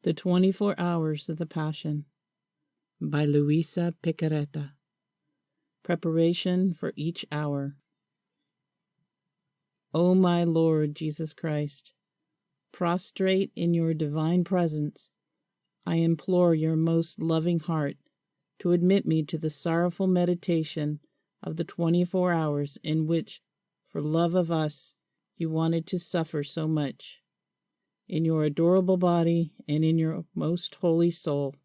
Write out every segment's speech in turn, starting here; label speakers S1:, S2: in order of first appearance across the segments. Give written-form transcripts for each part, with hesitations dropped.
S1: The 24 Hours of the Passion by Luisa Piccarreta. Preparation for each hour. O my Lord Jesus Christ, prostrate in your divine presence, I implore your most loving heart to admit me to the sorrowful meditation of the 24 hours in which, for love of us, you wanted to suffer so much, in your adorable body and in your most holy soul,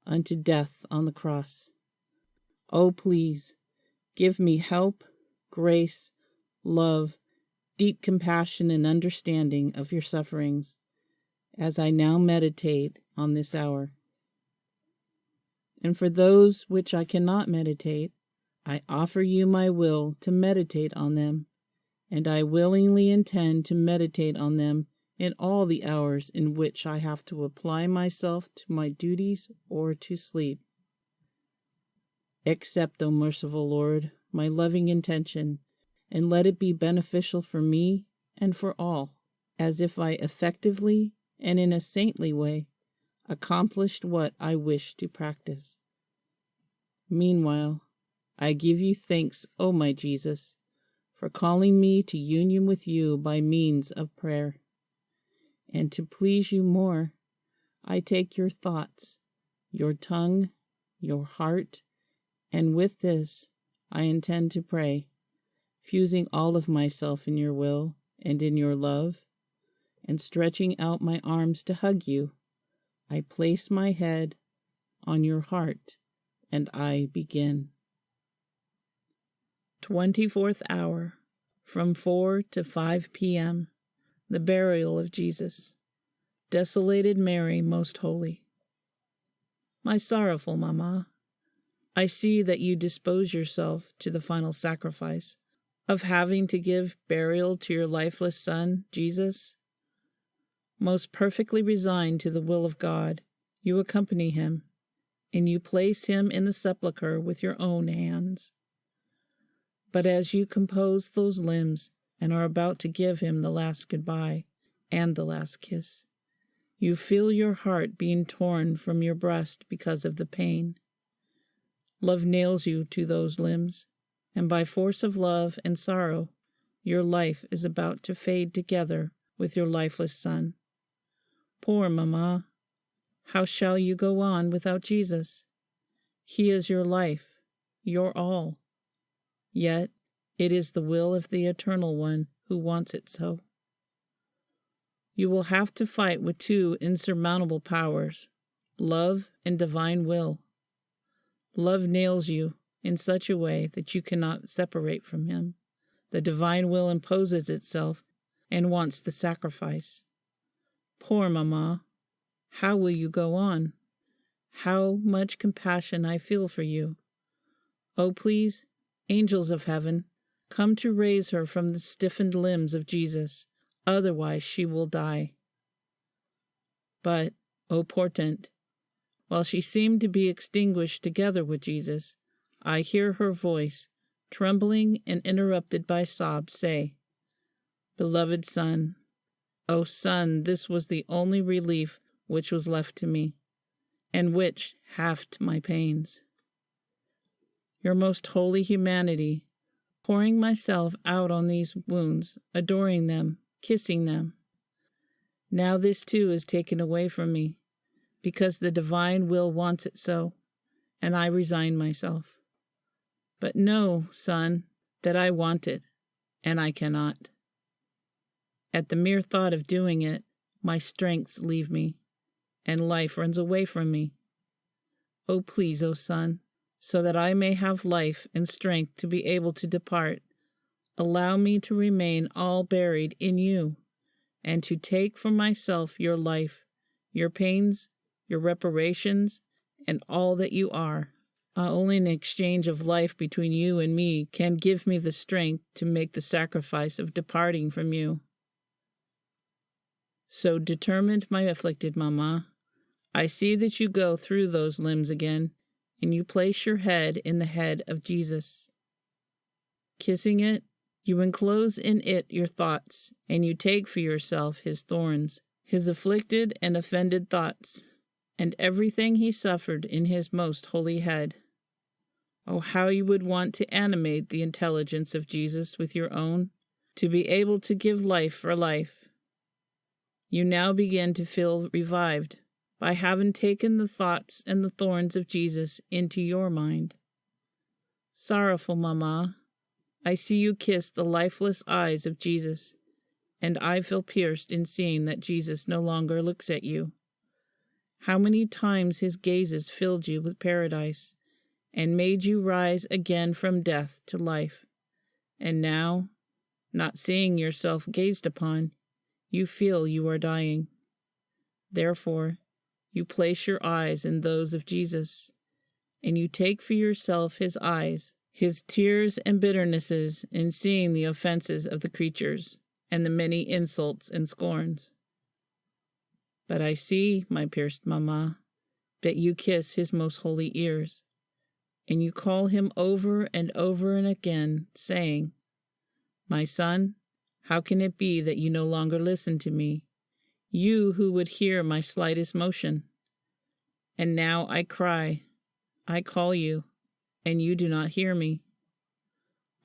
S1: unto death on the cross. Oh, please, give me help, grace, love, deep compassion and understanding of your sufferings, as I now meditate on this hour. And for those which I cannot meditate, I offer you my will to meditate on them, and I willingly intend to meditate on them in all the hours in which I have to apply myself to my duties or to sleep. Accept, O merciful Lord, my loving intention, and let it be beneficial for me and for all, as if I effectively and in a saintly way accomplished what I wish to practice. Meanwhile, I give you thanks, O my Jesus, for calling me to union with you by means of prayer. And to please you more, I take your thoughts, your tongue, your heart, and with this I intend to pray, fusing all of myself in your will and in your love, and stretching out my arms to hug you, I place my head on your heart, and I begin. 24th hour, from 4 to 5 p.m., the burial of Jesus. Desolated Mary, most holy. My sorrowful Mamma, I see that you dispose yourself to the final sacrifice of having to give burial to your lifeless Son, Jesus. Most perfectly resigned to the will of God, you accompany him, and you place him in the sepulchre with your own hands. But as you compose those limbs and are about to give him the last goodbye and the last kiss, you feel your heart being torn from your breast because of the pain. Love nails you to those limbs, and by force of love and sorrow, your life is about to fade together with your lifeless Son. Poor Mamma, how shall you go on without Jesus? He is your life, your all. Yet it is the will of the Eternal One who wants it so. You will have to fight with two insurmountable powers, love and divine will. Love nails you in such a way that you cannot separate from him. The divine will imposes itself and wants the sacrifice. Poor Mamma, how will you go on? How much compassion I feel for you. Oh, please, angels of heaven, come to raise her from the stiffened limbs of Jesus, otherwise she will die. But, O portent, while she seemed to be extinguished together with Jesus, I hear her voice, trembling and interrupted by sobs, say, Beloved Son, O Son, this was the only relief which was left to me, and which halved my pains. Your most holy humanity, pouring myself out on these wounds, adoring them, kissing them. Now this too is taken away from me, because the divine will wants it so, and I resign myself. But know, Son, that I want it, and I cannot. At the mere thought of doing it, my strengths leave me, and life runs away from me. Oh, please, O Son, so that I may have life and strength to be able to depart, allow me to remain all buried in you, and to take for myself your life, your pains, your reparations, and all that you are. Only an exchange of life between you and me can give me the strength to make the sacrifice of departing from you. So determined, my afflicted Mamma, I see that you go through those limbs again, and you place your head in the head of Jesus. Kissing it, you enclose in it your thoughts, and you take for yourself his thorns, his afflicted and offended thoughts, and everything he suffered in his most holy head. Oh, how you would want to animate the intelligence of Jesus with your own, to be able to give life for life. You now begin to feel revived by having taken the thoughts and the thorns of Jesus into your mind. Sorrowful Mamma, I see you kiss the lifeless eyes of Jesus, and I feel pierced in seeing that Jesus no longer looks at you. How many times his gazes filled you with paradise, and made you rise again from death to life. And now, not seeing yourself gazed upon, you feel you are dying. Therefore, you place your eyes in those of Jesus, and you take for yourself his eyes, his tears and bitternesses in seeing the offenses of the creatures, and the many insults and scorns. But I see, my pierced Mamma, that you kiss his most holy ears, and you call him over and over and again, saying, My son, how can it be that you no longer listen to me, you who would hear my slightest motion? And now I cry, I call you, and you do not hear me.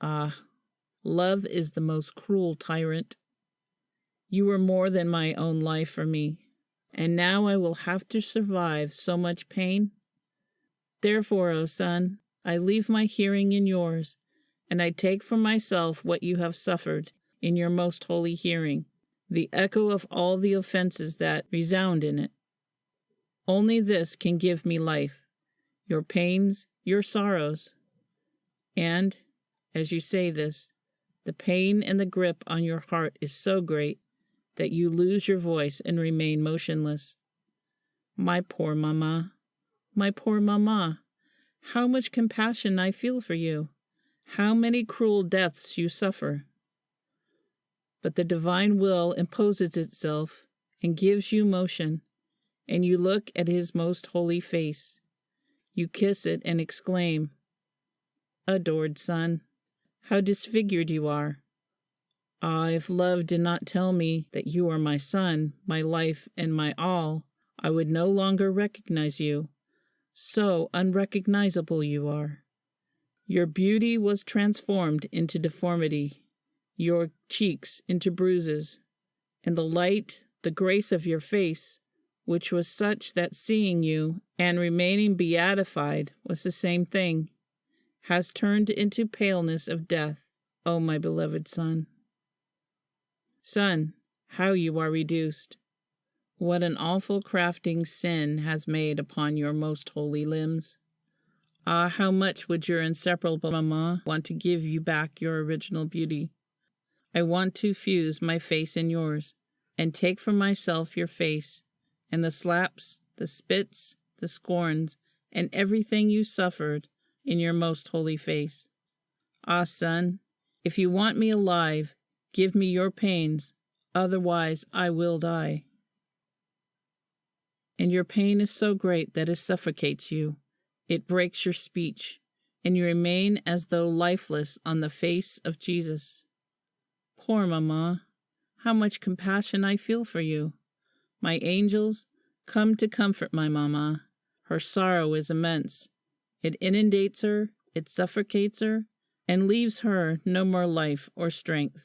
S1: Ah, love is the most cruel tyrant. You were more than my own life for me, and now I will have to survive so much pain. Therefore, O son, I leave my hearing in yours, and I take for myself what you have suffered in your most holy hearing, the echo of all the offenses that resound in it. Only this can give me life, your pains, your sorrows. And, as you say this, the pain and the grip on your heart is so great that you lose your voice and remain motionless. My poor Mamma, my poor Mamma, how much compassion I feel for you, how many cruel deaths you suffer. But the divine will imposes itself and gives you motion, and you look at his most holy face. You kiss it and exclaim, Adored son, how disfigured you are. Ah, if love did not tell me that you are my son, my life, and my all, I would no longer recognize you. So unrecognizable you are. Your beauty was transformed into deformity, your cheeks into bruises, and the light, the grace of your face, which was such that seeing you and remaining beatified was the same thing, has turned into paleness of death, O my beloved son. Son, how you are reduced! What an awful crafting sin has made upon your most holy limbs! Ah, how much would your inseparable Mamma want to give you back your original beauty! I want to fuse my face in yours, and take for myself your face, and the slaps, the spits, the scorns, and everything you suffered in your most holy face. Ah, son, if you want me alive, give me your pains, otherwise I will die. And your pain is so great that it suffocates you. It breaks your speech, and you remain as though lifeless on the face of Jesus. Poor Mamma, how much compassion I feel for you. My angels, come to comfort my Mamma. Her sorrow is immense. It inundates her, it suffocates her, and leaves her no more life or strength.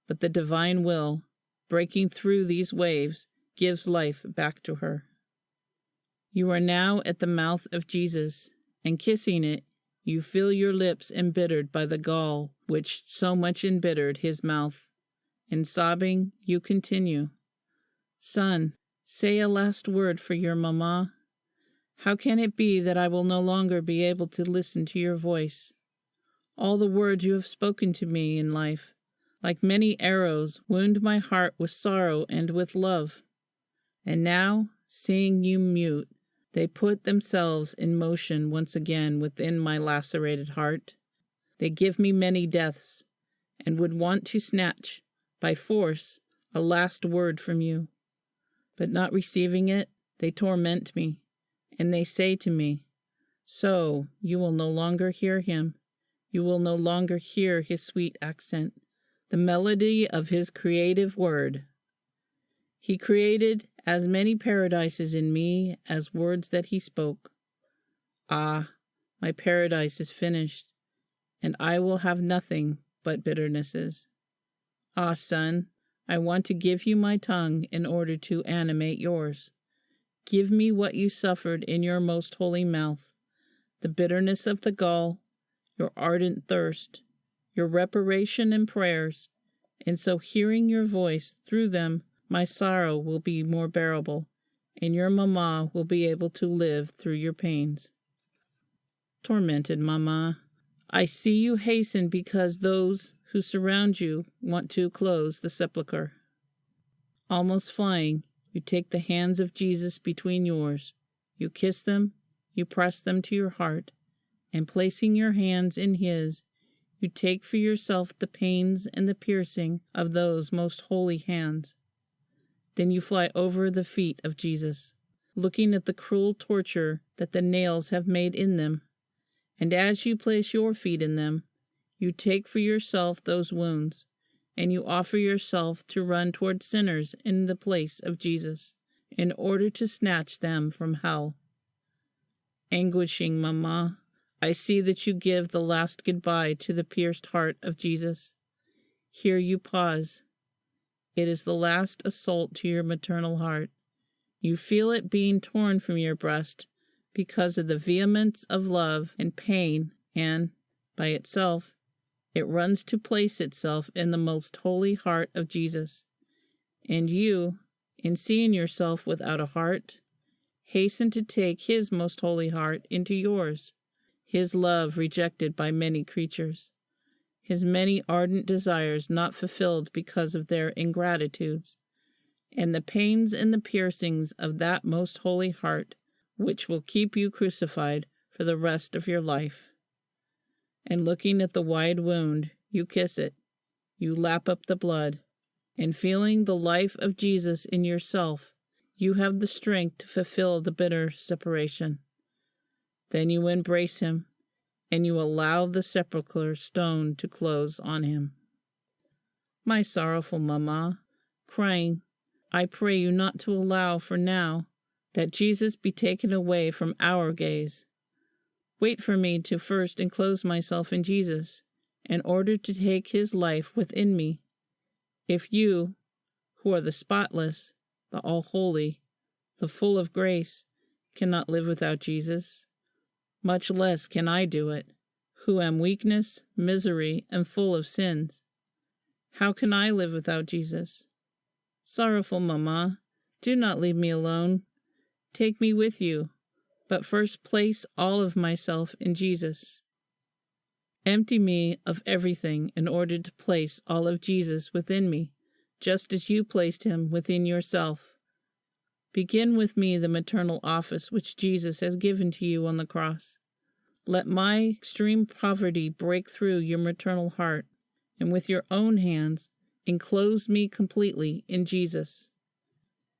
S1: But the divine will, breaking through these waves, gives life back to her. You are now at the mouth of Jesus, and kissing it, you feel your lips embittered by the gall which so much embittered his mouth. And sobbing, you continue, Son, say a last word for your Mamma. How can it be that I will no longer be able to listen to your voice? All the words you have spoken to me in life, like many arrows, wound my heart with sorrow and with love. And now, seeing you mute, they put themselves in motion once again within my lacerated heart. They give me many deaths, and would want to snatch, by force, a last word from you. But not receiving it, they torment me, and they say to me, So, you will no longer hear him. You will no longer hear his sweet accent, the melody of his creative word. He created as many paradises in me as words that he spoke. Ah, my paradise is finished, and I will have nothing but bitternesses. Ah, son, I want to give you my tongue in order to animate yours. Give me what you suffered in your most holy mouth, the bitterness of the gall, your ardent thirst, your reparation and prayers, and so hearing your voice through them, my sorrow will be more bearable, and your mamma will be able to live through your pains. Tormented mamma, I see you hasten because those who surround you want to close the sepulchre. Almost flying, you take the hands of Jesus between yours. You kiss them, you press them to your heart, and placing your hands in his, you take for yourself the pains and the piercing of those most holy hands. Then you fly over the feet of Jesus, looking at the cruel torture that the nails have made in them. And as you place your feet in them, you take for yourself those wounds, and you offer yourself to run toward sinners in the place of Jesus, in order to snatch them from hell. Anguishing mamma, I see that you give the last goodbye to the pierced heart of Jesus. Here you pause. It is the last assault to your maternal heart. You feel it being torn from your breast because of the vehemence of love and pain, and, by itself, it runs to place itself in the most holy heart of Jesus. And you, in seeing yourself without a heart, hasten to take his most holy heart into yours, his love rejected by many creatures, his many ardent desires not fulfilled because of their ingratitudes, and the pains and the piercings of that most holy heart, which will keep you crucified for the rest of your life. And looking at the wide wound, you kiss it, you lap up the blood, and feeling the life of Jesus in yourself, you have the strength to fulfill the bitter separation. Then you embrace him, and you allow the sepulchre stone to close on him. My sorrowful mamma, crying, I pray you not to allow for now that Jesus be taken away from our gaze. Wait for me to first enclose myself in Jesus, in order to take his life within me. If you, who are the spotless, the all-holy, the full of grace, cannot live without Jesus, much less can I do it, who am weakness, misery, and full of sins. How can I live without Jesus? Sorrowful mamma, do not leave me alone. Take me with you, but first place all of myself in Jesus. Empty me of everything in order to place all of Jesus within me, just as you placed him within yourself. Begin with me the maternal office which Jesus has given to you on the cross. Let my extreme poverty break through your maternal heart, and with your own hands enclose me completely in Jesus.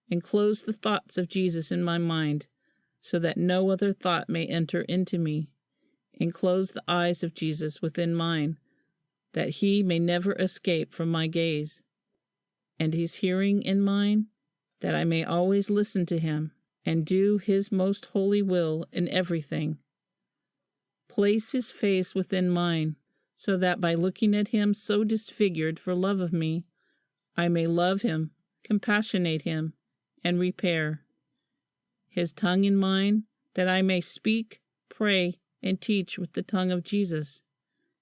S1: Enclose the thoughts of Jesus in my mind, so that no other thought may enter into me. Enclose the eyes of Jesus within mine, that he may never escape from my gaze, and his hearing in mine, that I may always listen to him and do his most holy will in everything. Place his face within mine, so that by looking at him so disfigured for love of me, I may love him, compassionate him, and repair. His tongue in mine, that I may speak, pray, and teach with the tongue of Jesus.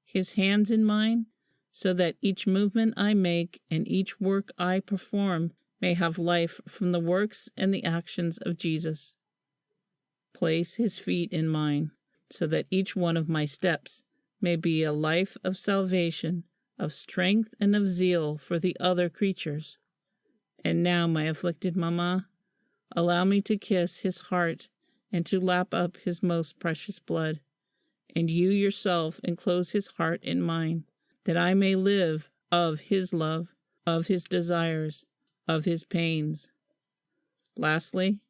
S1: His hands in mine, so that each movement I make and each work I perform may have life from the works and the actions of Jesus. Place his feet in mine, so that each one of my steps may be a life of salvation, of strength and of zeal for the other creatures. And now, my afflicted mamma, allow me to kiss his heart and to lap up his most precious blood, and you yourself enclose his heart in mine, that I may live of his love, of his desires, of his pains. Lastly,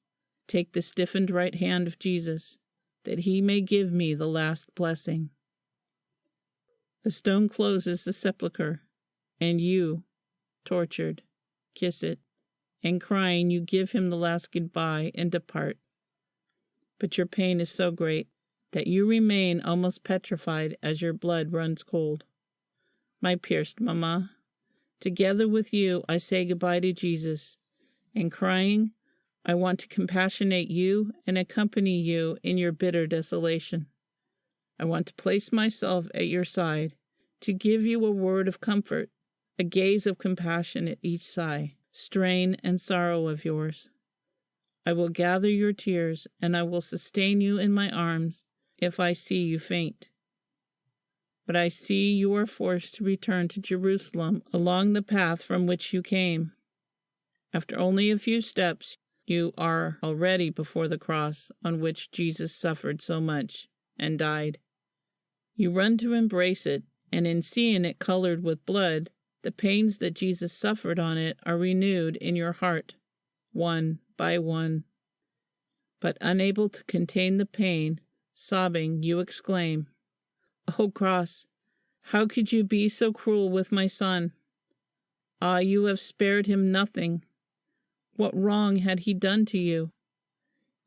S1: take the stiffened right hand of Jesus, that he may give me the last blessing. The stone closes the sepulchre, and you, tortured, kiss it, and crying you give him the last goodbye and depart. But your pain is so great that you remain almost petrified as your blood runs cold. My pierced mamma, together with you I say goodbye to Jesus, and crying, I want to compassionate you and accompany you in your bitter desolation. I want to place myself at your side, to give you a word of comfort, a gaze of compassion at each sigh, strain, and sorrow of yours. I will gather your tears, and I will sustain you in my arms if I see you faint. But I see you are forced to return to Jerusalem along the path from which you came. After only a few steps, you are already before the cross on which Jesus suffered so much and died. You run to embrace it, and in seeing it colored with blood, the pains that Jesus suffered on it are renewed in your heart, one by one. But unable to contain the pain, sobbing, you exclaim, O cross, how could you be so cruel with my son? Ah, you have spared him nothing. What wrong had he done to you?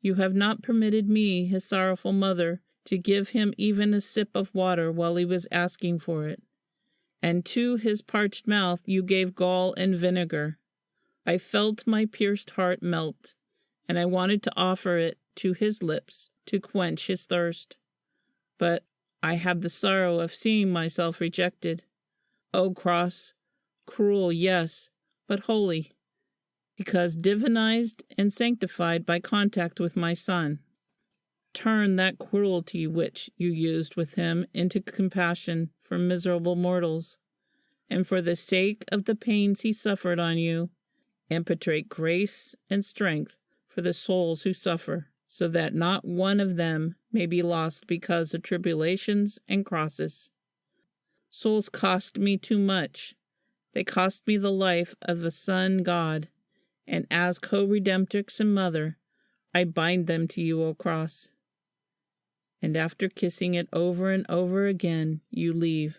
S1: You have not permitted me, his sorrowful mother, to give him even a sip of water while he was asking for it. And to his parched mouth you gave gall and vinegar. I felt my pierced heart melt, and I wanted to offer it to his lips to quench his thirst. But I had the sorrow of seeing myself rejected. O cross, cruel, yes, but holy, because divinized and sanctified by contact with my Son. Turn that cruelty which you used with him into compassion for miserable mortals, and for the sake of the pains he suffered on you, impetrate grace and strength for the souls who suffer, so that not one of them may be lost because of tribulations and crosses. Souls cost me too much. They cost me the life of a Son God, and as co-redemptrix and mother, I bind them to you, O cross. And after kissing it over and over again, you leave.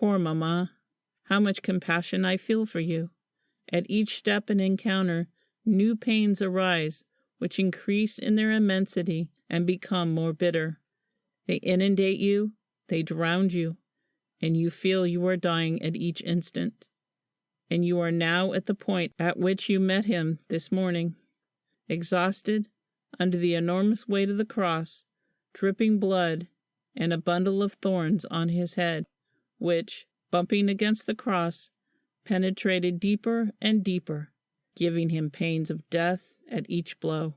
S1: Poor mamma, how much compassion I feel for you. At each step and encounter, new pains arise, which increase in their immensity and become more bitter. They inundate you, they drown you, and you feel you are dying at each instant. And you are now at the point at which you met him this morning, exhausted, under the enormous weight of the cross, dripping blood, and a bundle of thorns on his head, which, bumping against the cross, penetrated deeper and deeper, giving him pains of death at each blow.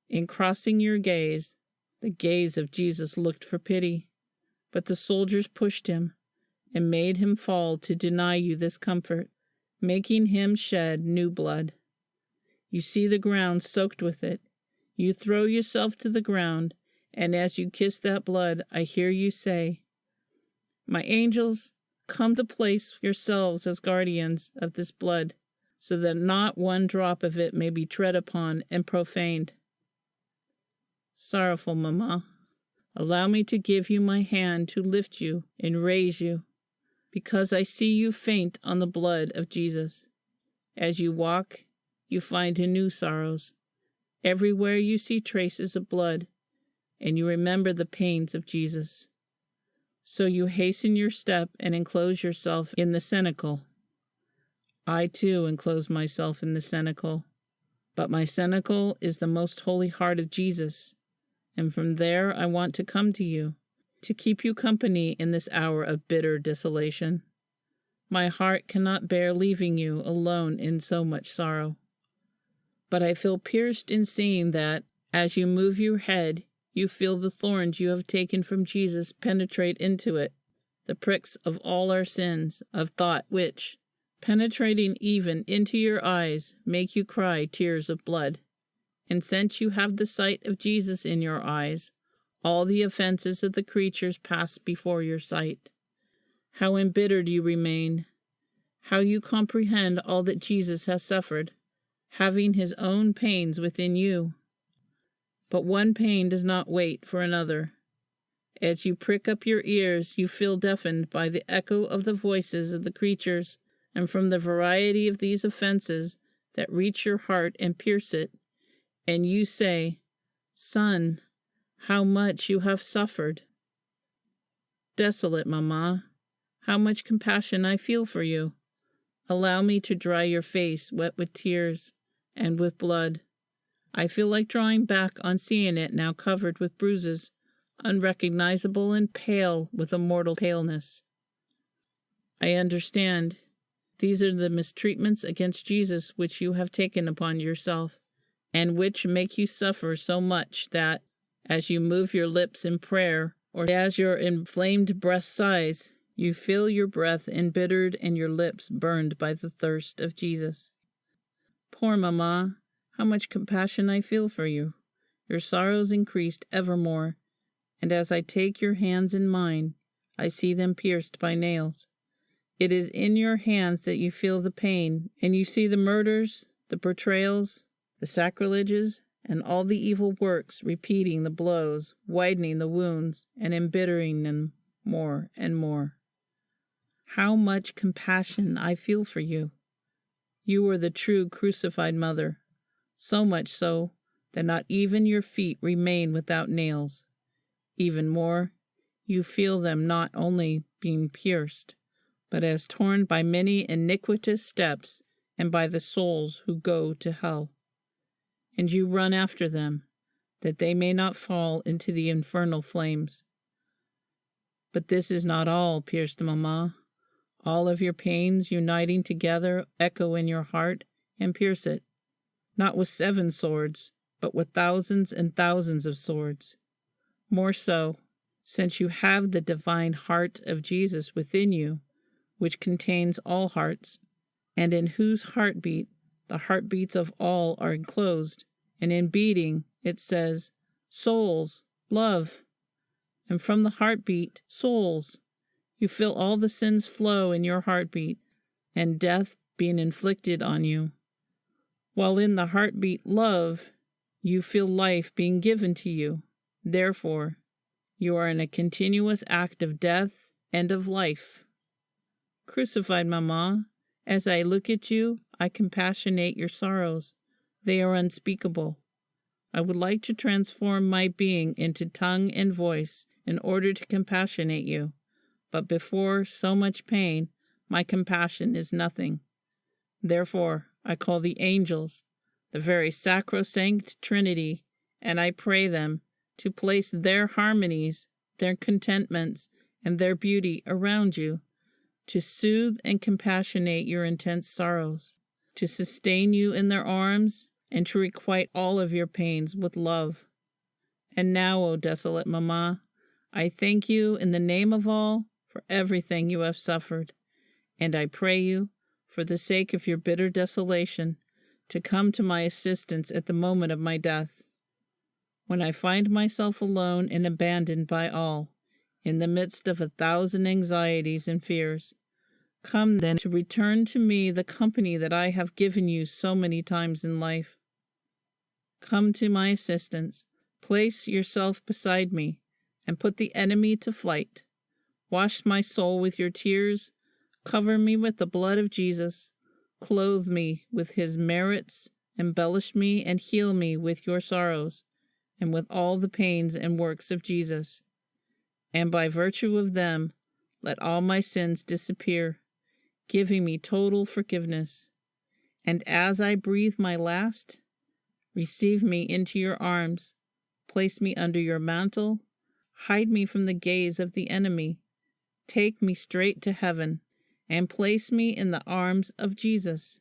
S1: In crossing your gaze, the gaze of Jesus looked for pity, but the soldiers pushed him and made him fall to deny you this comfort, making him shed new blood. You see the ground soaked with it. You throw yourself to the ground, and as you kiss that blood, I hear you say, My angels, come to place yourselves as guardians of this blood, so that not one drop of it may be tread upon and profaned. Sorrowful mamma, allow me to give you my hand to lift you and raise you, because I see you faint on the blood of Jesus. As you walk, you find new sorrows. Everywhere you see traces of blood, and you remember the pains of Jesus. So you hasten your step and enclose yourself in the cenacle. I too enclose myself in the cenacle, but my cenacle is the most holy heart of Jesus, and from there I want to come to you, to keep you company in this hour of bitter desolation. My heart cannot bear leaving you alone in so much sorrow. But I feel pierced in seeing that, as you move your head, you feel the thorns you have taken from Jesus penetrate into it, the pricks of all our sins of thought which, penetrating even into your eyes, make you cry tears of blood. And since you have the sight of Jesus in your eyes, all the offenses of the creatures pass before your sight. How embittered you remain! How you comprehend all that Jesus has suffered, having his own pains within you. But one pain does not wait for another. As you prick up your ears, you feel deafened by the echo of the voices of the creatures and from the variety of these offenses that reach your heart and pierce it, and you say, Son, how much you have suffered. Desolate mamma, how much compassion I feel for you. Allow me to dry your face wet with tears and with blood. I feel like drawing back on seeing it now covered with bruises, unrecognizable and pale with a mortal paleness. I understand. These are the mistreatments against Jesus which you have taken upon yourself, and which make you suffer so much that, as you move your lips in prayer, or as your inflamed breast sighs, you feel your breath embittered and your lips burned by the thirst of Jesus. Poor mamma, how much compassion I feel for you. Your sorrows increased evermore, and as I take your hands in mine, I see them pierced by nails. It is in your hands that you feel the pain, and you see the murders, the betrayals, the sacrileges, and all the evil works, repeating the blows, widening the wounds, and embittering them more and more. How much compassion I feel for you. You are the true crucified mother, so much so that not even your feet remain without nails. Even more, you feel them not only being pierced, but as torn by many iniquitous steps and by the souls who go to hell. And you run after them, that they may not fall into the infernal flames. But this is not all, pierced mamma. All of your pains uniting together echo in your heart and pierce it, not with 7 swords, but with thousands and thousands of swords. More so, since you have the divine heart of Jesus within you, which contains all hearts, and in whose heartbeat the heartbeats of all are enclosed, and in beating it says, Souls, love. And from the heartbeat, souls, you feel all the sins flow in your heartbeat, and death being inflicted on you. While in the heartbeat, love, you feel life being given to you. Therefore, you are in a continuous act of death and of life. Crucified mamma, as I look at you, I compassionate your sorrows. They are unspeakable. I would like to transform my being into tongue and voice in order to compassionate you, but before so much pain, my compassion is nothing. Therefore, I call the angels, the very sacrosanct Trinity, and I pray them to place their harmonies, their contentments, and their beauty around you, to soothe and compassionate your intense sorrows, to sustain you in their arms, and to requite all of your pains with love. And now, O desolate mamma, I thank you in the name of all for everything you have suffered, and I pray you, for the sake of your bitter desolation, to come to my assistance at the moment of my death. When I find myself alone and abandoned by all, in the midst of 1,000 anxieties and fears, come then to return to me the company that I have given you so many times in life. Come to my assistance, place yourself beside me, and put the enemy to flight. Wash my soul with your tears, cover me with the blood of Jesus, clothe me with his merits, embellish me and heal me with your sorrows, and with all the pains and works of Jesus. And by virtue of them, let all my sins disappear, giving me total forgiveness. And as I breathe my last, receive me into your arms, place me under your mantle, hide me from the gaze of the enemy, take me straight to heaven, and place me in the arms of Jesus.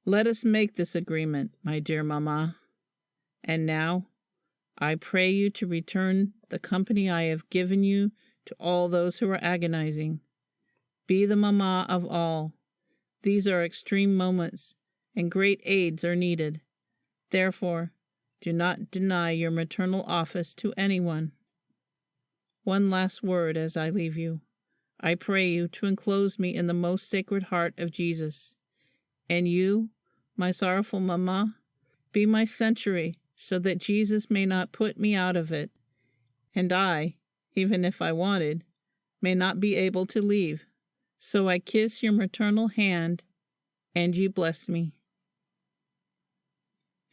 S1: Let us make this agreement, my dear mamma. And now, I pray you to return the company I have given you to all those who are agonizing. Be the mamma of all. These are extreme moments, and great aids are needed. Therefore, do not deny your maternal office to anyone. One last word as I leave you. I pray you to enclose me in the most sacred heart of Jesus. And you, my sorrowful mamma, be my sanctuary, so that Jesus may not put me out of it, and I, even if I wanted, may not be able to leave, So I kiss your maternal hand, and you bless me.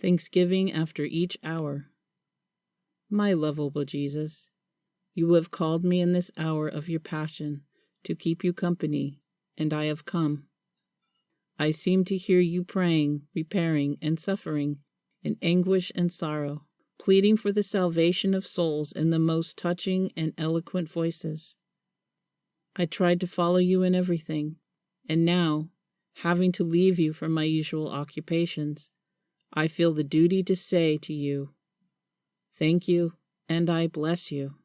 S1: Thanksgiving after each hour. My lovable Jesus, you have called me in this hour of your passion to keep you company, and I have come. I seem to hear you praying, repairing, and suffering in anguish and sorrow, pleading for the salvation of souls in the most touching and eloquent voices. I tried to follow you in everything, and now, having to leave you for my usual occupations, I feel the duty to say to you, thank you, and I bless you.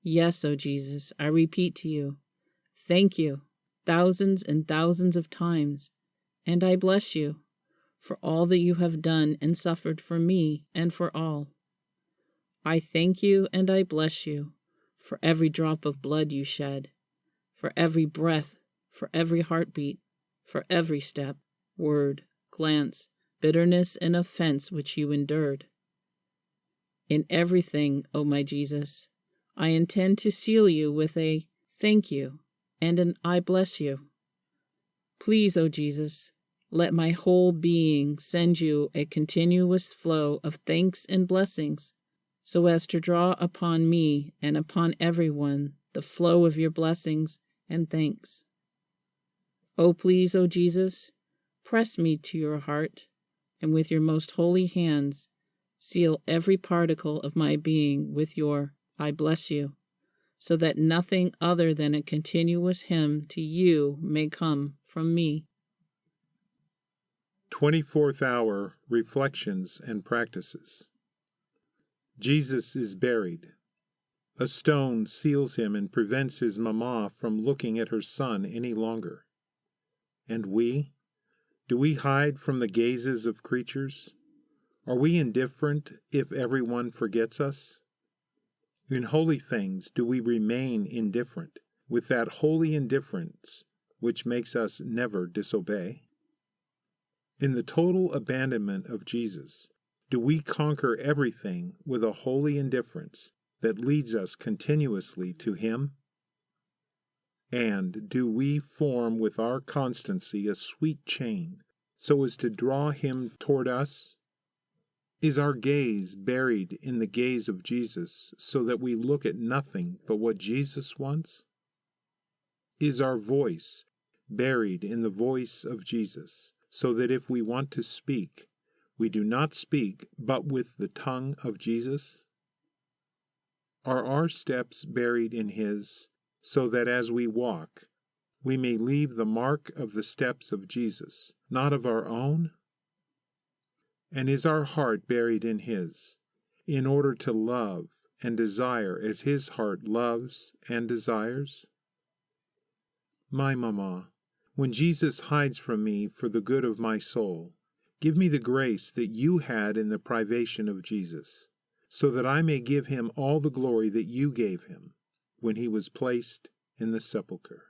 S1: Yes, O Jesus, I repeat to you, thank you, thousands and thousands of times, and I bless you for all that you have done and suffered for me and for all. I thank you and I bless you for every drop of blood you shed, for every breath, for every heartbeat, for every step, word, glance, bitterness, and offense which you endured. In everything, O my Jesus, I intend to seal you with a thank you and an I bless you. Please, O Jesus, let my whole being send you a continuous flow of thanks and blessings, so as to draw upon me and upon everyone the flow of your blessings and thanks. O please, O Jesus, press me to your heart, and with your most holy hands, seal every particle of my being with your I bless you, so that nothing other than a continuous hymn to you may come from me.
S2: 24th Hour Reflections and Practices. Jesus is buried. A stone seals him and prevents his mama from looking at her son any longer. And we? Do we hide from the gazes of creatures? Are we indifferent if everyone forgets us? In holy things do we remain indifferent, with that holy indifference which makes us never disobey? In the total abandonment of Jesus, do we conquer everything with a holy indifference that leads us continuously to Him? And do we form with our constancy a sweet chain, so as to draw Him toward us? Is our gaze buried in the gaze of Jesus, so that we look at nothing but what Jesus wants? Is our voice buried in the voice of Jesus, so that if we want to speak, we do not speak but with the tongue of Jesus? Are our steps buried in His, so that as we walk, we may leave the mark of the steps of Jesus, not of our own? And is our heart buried in His, in order to love and desire as His heart loves and desires? My Mamma, when Jesus hides from me for the good of my soul, give me the grace that you had in the privation of Jesus, so that I may give Him all the glory that you gave Him when He was placed in the sepulchre.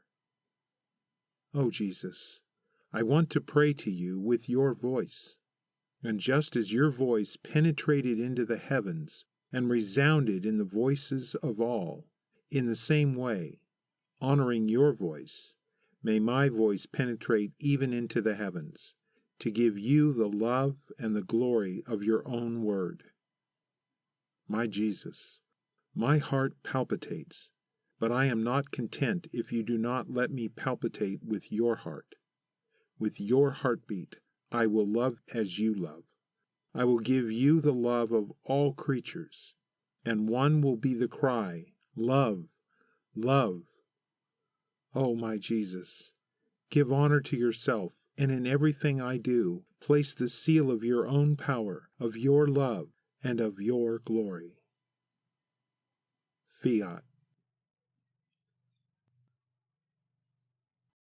S2: O Jesus, I want to pray to you with your voice. And just as your voice penetrated into the heavens and resounded in the voices of all, in the same way, honoring your voice, may my voice penetrate even into the heavens, to give you the love and the glory of your own word. My Jesus, my heart palpitates, but I am not content if you do not let me palpitate with your heart. With your heartbeat, I will love as you love. I will give you the love of all creatures, and one will be the cry, love, love. Oh, my Jesus, give honor to yourself, and in everything I do, place the seal of your own power, of your love, and of your glory. Fiat.